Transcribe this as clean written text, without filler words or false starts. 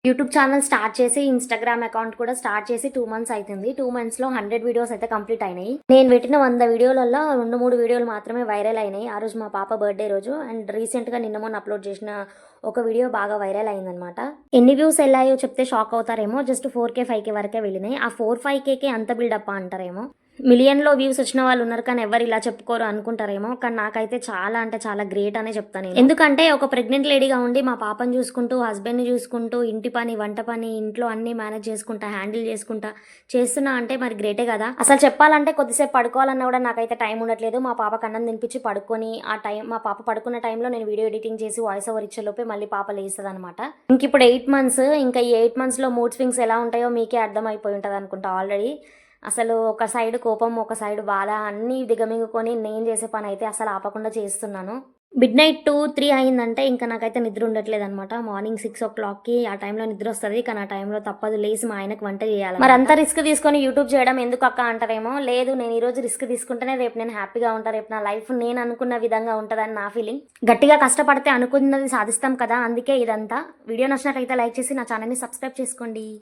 YouTube channel start చేసి Instagram account కూడా start చేసి 2 మంత్స్ అవుతుంది. 2 మంత్స్లో 100 వీడియోస్ అయితే కంప్లీట్ అయినాయి. నేను పెట్టిన 100 వీడియోలలో 2-3 వీడియోలు మాత్రమే వైరల్ అయినాయి. ఆ రోజు మా పాప బర్త్డే రోజు. అండ్ రీసెంట్గా నిన్న మొన్న అప్లోడ్ చేసిన ఒక వీడియో బాగా వైరల్ అయిందనమాట. ఎన్ని వ్యూస్ వెళ్ళాయో చెప్తే షాక్ అవుతారేమో. జస్ట్ 4K 5K వరకే వెళ్ళినాయి. ఆ 4-5Kకే అంత బిల్డప్ అంటారేమో. మిలియన్లో వ్యూస్ వచ్చిన వాళ్ళు ఉన్నారు కానీ ఎవరు ఇలా చెప్పుకోరు అనుకుంటారేమో. కానీ నాకైతే చాలా అంటే చాలా గ్రేట్ అనే చెప్తాను. ఎందుకంటే ఒక ప్రెగ్నెంట్ లేడీగా ఉండి మా పాపను చూసుకుంటూ, హస్బెండ్ని చూసుకుంటూ, ఇంటి పని, వంట పని, ఇంట్లో అన్ని మేనేజ్ చేసుకుంటా, హ్యాండిల్ చేసుకుంటా చేస్తున్నా అంటే మరి గ్రేటే కదా. అసలు చెప్పాలంటే కొద్దిసేపు పడుకోవాలన్నా కూడా నాకైతే టైం ఉండట్లేదు. మా పాపకు అన్నం తినిపించి పడుకొని మా పాప పడుకున్న టైంలో నేను వీడియో ఎడిటింగ్ చేసి వాయిస్ ఓవర్ ఇచ్చేలోపే మళ్ళీ పాప లేస్తుంది అనమాట. ఇంక ఇప్పుడు 8 మంత్స్, ఇంకా ఈ 8 మంత్స్లో మూడ్ స్వింగ్స్ ఎలా ఉంటాయో మీకే అర్థమైపోయి ఉంటుంది అనుకుంటా ఆల్రెడీ. అసలు ఒక సైడ్ కోపం, ఒక సైడ్ బాధ అన్నీ దిగమింగుకొని నేను చేసే పని అయితే అసలు ఆపకుండా చేస్తున్నాను. మిడ్‌నైట్ 2-3 అయిందంటే ఇంకా నాకైతే నిద్ర ఉండట్లేదు అనమాట. మార్నింగ్ 6 o'clockకి ఆ టైంలో నిద్ర వస్తుంది. కానీ ఆ టైంలో తప్పదు లేసి మా ఆయనకు వంట చేయాలి. మరి అంత రిస్క్ తీసుకొని యూట్యూబ్ చేయడం ఎందుకు అక్క అంటారేమో. లేదు, నేను ఈరోజు రిస్క్ తీసుకుంటేనే రేపు నేను హ్యాపీగా ఉంటాను. రేపు నా లైఫ్ నేను అనుకున్న విధంగా ఉంటుందని నా ఫీలింగ్. గట్టిగా కష్టపడితే అనుకున్నది సాధిస్తాం కదా, అందుకే ఇదంతా. వీడియో నచ్చినట్లయితే లైక్ చేసి నా ఛానల్ని సబ్స్క్రైబ్ చేసుకోండి.